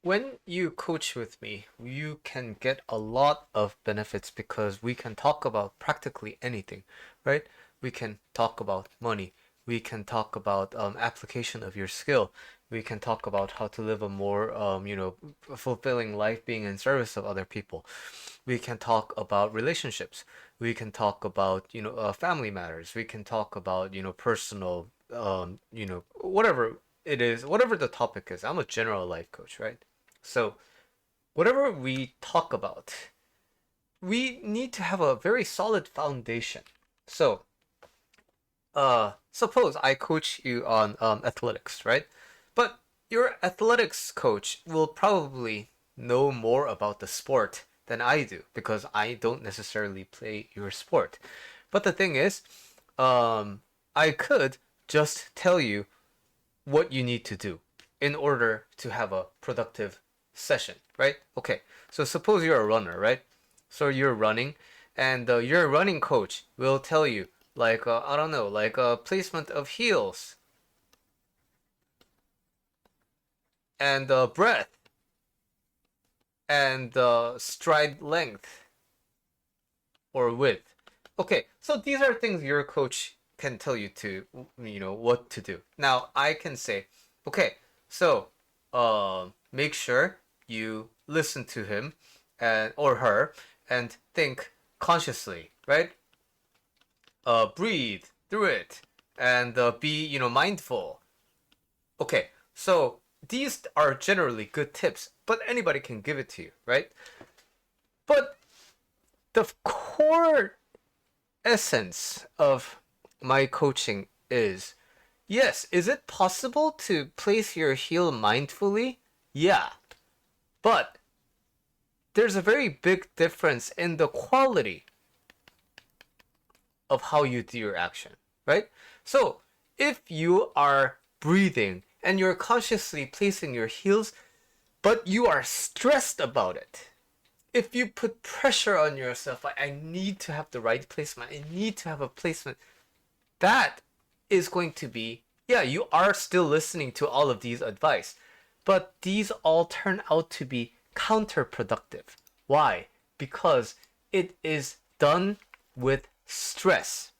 When you coach with me, you can get a lot of benefits because we can talk about practically anything, right? We can talk about money. We can talk about application of your skill. We can talk about how to live a more, fulfilling life being in service of other people. We can talk about relationships. We can talk about, family matters. We can talk about, personal, whatever it is, whatever the topic is. I'm a general life coach, right? So, whatever we talk about, we need to have a very solid foundation. So, suppose I coach you on athletics, right? But your athletics coach will probably know more about the sport than I do because I don't necessarily play your sport. But the thing is, I could just tell you what you need to do in order to have a productive session, right? Okay, so suppose you're a runner, right? So you're running, and your running coach will tell you, like, I don't know, like placement of heels and breath and stride length or width. Okay, so these are things your coach can tell you to, what to do. Now I can say, okay, so make sure you listen to him and or her and think consciously, right? Breathe through it and be, mindful. Okay, so these are generally good tips, but anybody can give it to you, right? But the core essence of my coaching is yes, is it possible to place your heel mindfully? Yeah, but there's a very big difference in the quality of how you do your action, right? So if you are breathing and you're consciously placing your heels, but you are stressed about it, if you put pressure on yourself, like I need to have the right placement, I need to have a placement, that is going to be, yeah, you are still listening to all of these advice, but these all turn out to be counterproductive. Why? Because it is done with stress.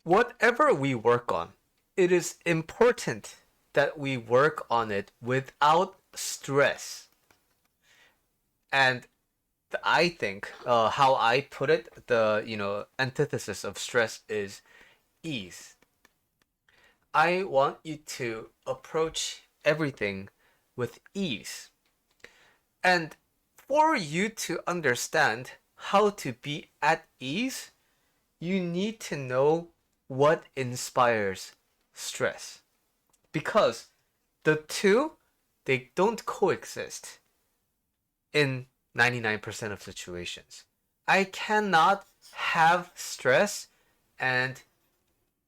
Whatever we work on, it is important that we work on it without stress. And I think how I put it, the antithesis of stress is ease. I want you to approach everything with ease. And for you to understand how to be at ease, you need to know what inspires stress. Because the two, they don't coexist in 99% of situations. I cannot have stress and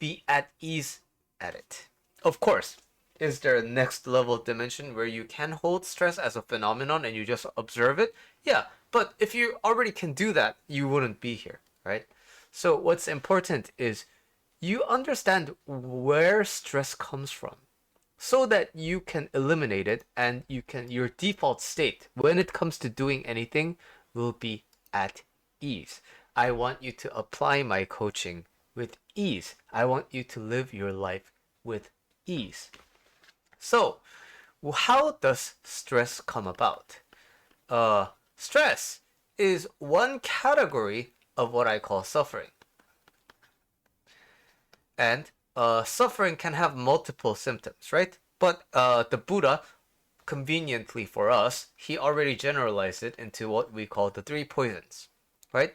be at ease at it. Of course, is there a next level dimension where you can hold stress as a phenomenon and you just observe it? Yeah, but if you already can do that, you wouldn't be here, right? So what's important is you understand where stress comes from so that you can eliminate it and your default state when it comes to doing anything will be at ease. I want you to apply my coaching with ease. I want you to live your life with ease. So, how does stress come about? Stress is one category of what I call suffering. And suffering can have multiple symptoms, right? But the Buddha, conveniently for us, he already generalized it into what we call the three poisons, right?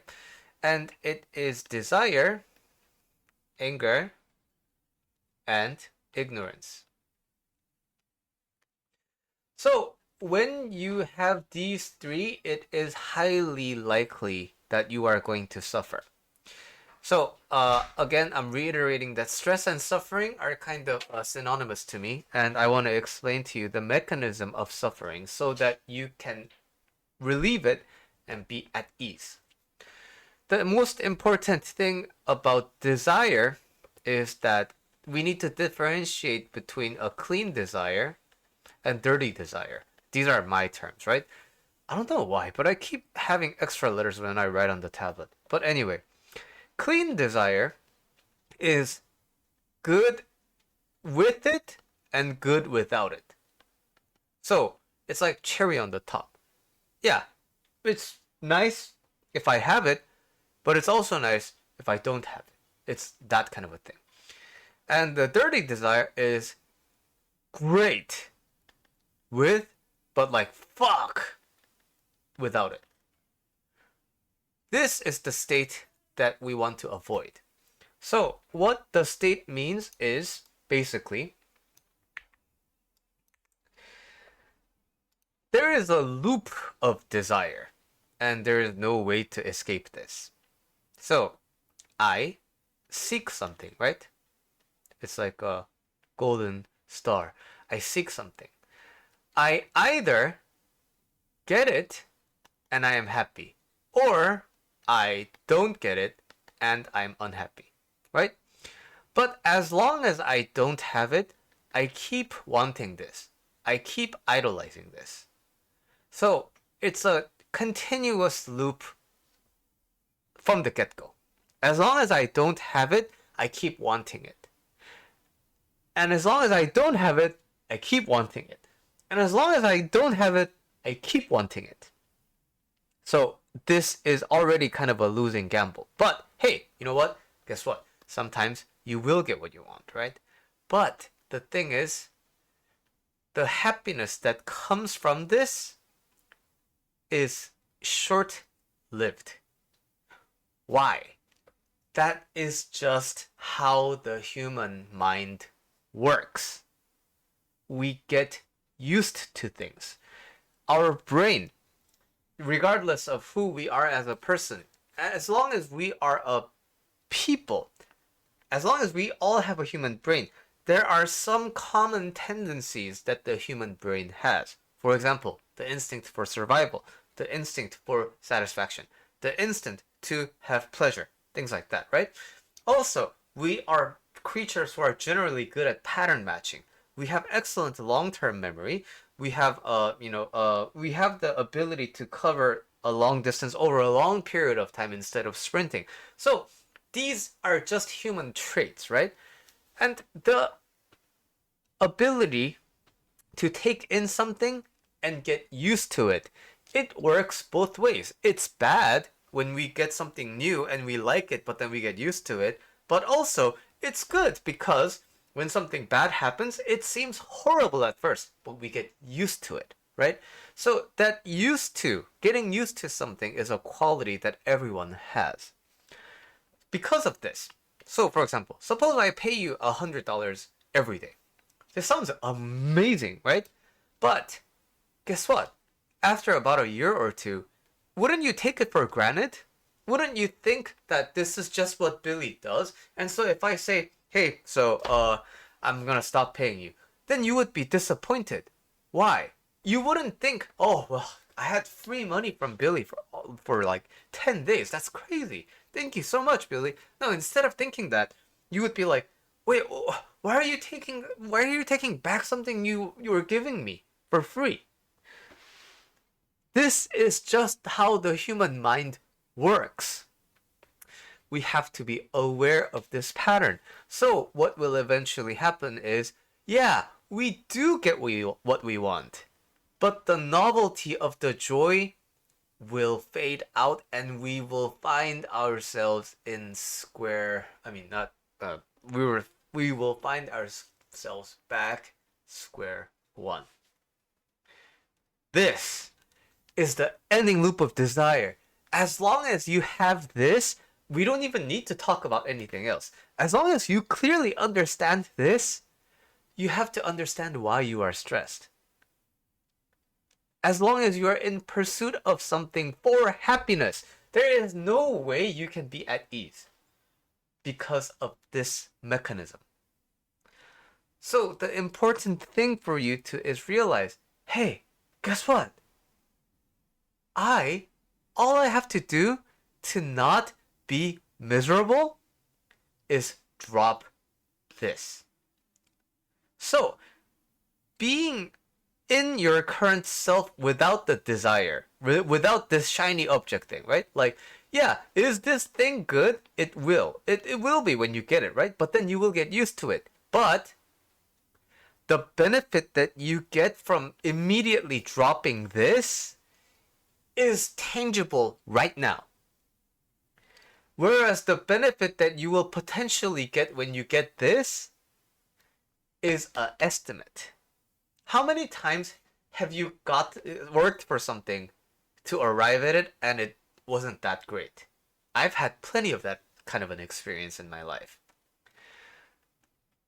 And it is desire, anger, and ignorance. So when you have these three, it is highly likely that you are going to suffer. So again, I'm reiterating that stress and suffering are kind of synonymous to me, and I want to explain to you the mechanism of suffering so that you can relieve it and be at ease. The most important thing about desire is that we need to differentiate between a clean desire and dirty desire. These are my terms, right? I don't know why, but I keep having extra letters when I write on the tablet. But anyway, clean desire is good with it and good without it. So it's like cherry on the top. Yeah, it's nice if I have it, but it's also nice if I don't have it. It's that kind of a thing. And the dirty desire is great with, but like fuck without it. This is the state that we want to avoid. So what the state means is basically there is a loop of desire and there is no way to escape this. So I seek something, right? It's like a golden star. I seek something. I either get it and I am happy, or I don't get it and I'm unhappy, right? But as long as I don't have it, I keep wanting this. I keep idolizing this. So it's a continuous loop from the get-go. As long as I don't have it, I keep wanting it. And as long as I don't have it, I keep wanting it. And as long as I don't have it, I keep wanting it. So this is already kind of a losing gamble. But hey, you know what? Guess what? Sometimes you will get what you want, right? But the thing is, the happiness that comes from this is short-lived. Why? That is just how the human mind works. We get used to things. Our brain, regardless of who we are as a person, as long as we are a people, as long as we all have a human brain, there are some common tendencies that the human brain has. For example, the instinct for survival, the instinct for satisfaction, the instinct to have pleasure, things like that, right? Also, we are creatures who are generally good at pattern matching. We have excellent long-term memory. We have, we have the ability to cover a long distance over a long period of time instead of sprinting. So these are just human traits, right? And the ability to take in something and get used to it, it works both ways. It's bad when we get something new and we like it, but then we get used to it. But also, it's good because when something bad happens, it seems horrible at first, but we get used to it, right? So that getting used to something is a quality that everyone has. Because of this, so for example, suppose I pay you $100 every day. This sounds amazing, right? But guess what? After about a year or two, wouldn't you take it for granted? Wouldn't you think that this is just what Billy does? And so if I say, hey, I'm gonna stop paying you, then you would be disappointed. Why? You wouldn't think, oh, well, I had free money from Billy for like 10 days. That's crazy. Thank you so much, Billy. No, instead of thinking that, you would be like, wait, why are you taking back something you were giving me for free? This is just how the human mind works. We have to be aware of this pattern. So what will eventually happen is, yeah, we do get what we want, but the novelty of the joy will fade out and we will find ourselves in we will find ourselves back square one. This is the ending loop of desire. As long as you have this, we don't even need to talk about anything else. As long as you clearly understand this, you have to understand why you are stressed. As long as you are in pursuit of something for happiness, there is no way you can be at ease because of this mechanism. So the important thing for you is realize, hey, guess what? All I have to do to not be miserable is drop this. So being in your current self without the desire, without this shiny object thing, right? Like, yeah, is this thing good? It will. It will be when you get it, right? But then you will get used to it. But the benefit that you get from immediately dropping this is tangible right now. Whereas the benefit that you will potentially get when you get this is an estimate. How many times have you worked for something to arrive at it and it wasn't that great? I've had plenty of that kind of an experience in my life.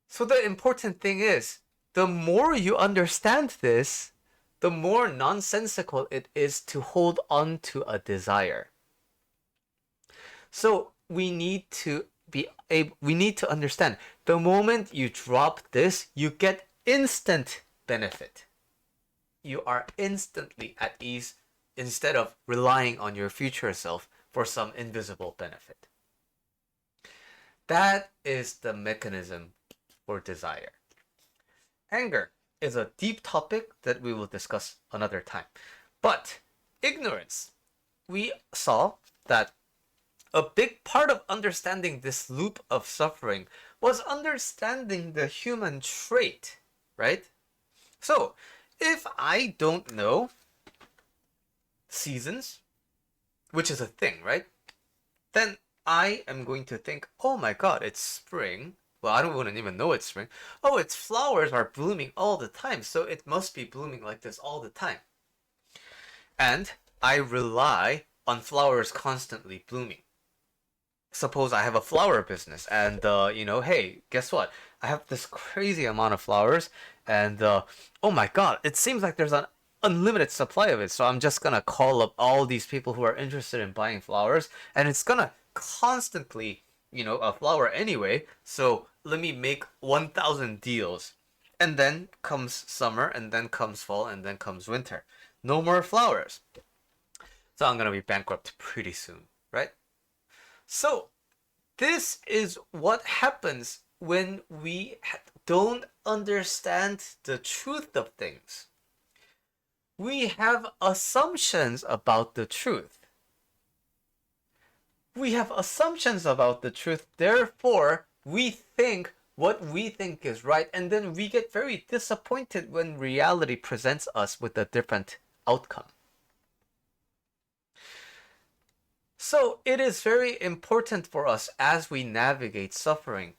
So the important thing is, the more you understand this, the more nonsensical it is to hold on to a desire. So we need to understand, the moment you drop this, you get instant benefit. You are instantly at ease instead of relying on your future self for some invisible benefit. That is the mechanism for desire. Anger is a deep topic that we will discuss another time. But ignorance, we saw that a big part of understanding this loop of suffering was understanding the human trait, right? So, if I don't know seasons, which is a thing, right? Then I am going to think, oh my god, it's spring. Well, I wouldn't even know it's spring. Oh, its flowers are blooming all the time, so it must be blooming like this all the time. And I rely on flowers constantly blooming. Suppose I have a flower business and, hey, guess what? I have this crazy amount of flowers and, oh my god, it seems like there's an unlimited supply of it. So I'm just gonna call up all these people who are interested in buying flowers and it's gonna constantly, a flower anyway. So let me make 1,000 deals. And then comes summer and then comes fall and then comes winter. No more flowers. So I'm gonna be bankrupt pretty soon, right? So, this is what happens when we don't understand the truth of things. We have assumptions about the truth. We have assumptions about the truth, therefore, we think what we think is right, and then we get very disappointed when reality presents us with a different outcome. So it is very important for us as we navigate suffering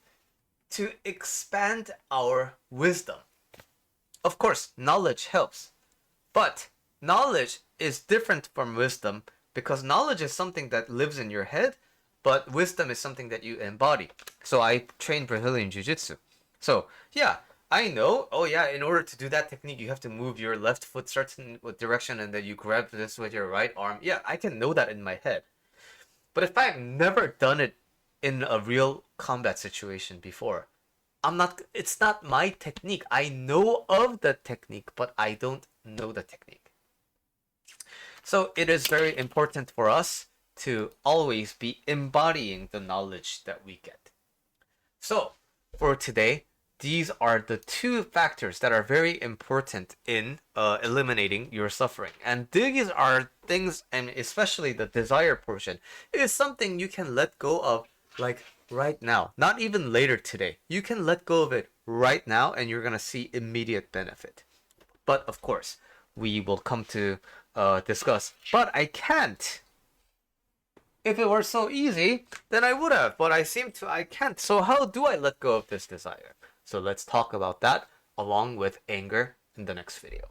to expand our wisdom. Of course, knowledge helps, but knowledge is different from wisdom because knowledge is something that lives in your head, but wisdom is something that you embody. So I train Brazilian Jiu-Jitsu. So yeah, I know, oh yeah, in order to do that technique, you have to move your left foot certain direction and then you grab this with your right arm. Yeah, I can know that in my head. But if I've never done it in a real combat situation before, it's not my technique. I know of the technique, but I don't know the technique. So it is very important for us to always be embodying the knowledge that we get. So for today, these are the two factors that are very important in eliminating your suffering. And these are things, and especially the desire portion, is something you can let go of like right now, not even later today. You can let go of it right now and you're going to see immediate benefit. But of course, we will come to discuss, but I can't. If it were so easy, then I would have, but I can't. So how do I let go of this desire? So let's talk about that along with anger in the next video.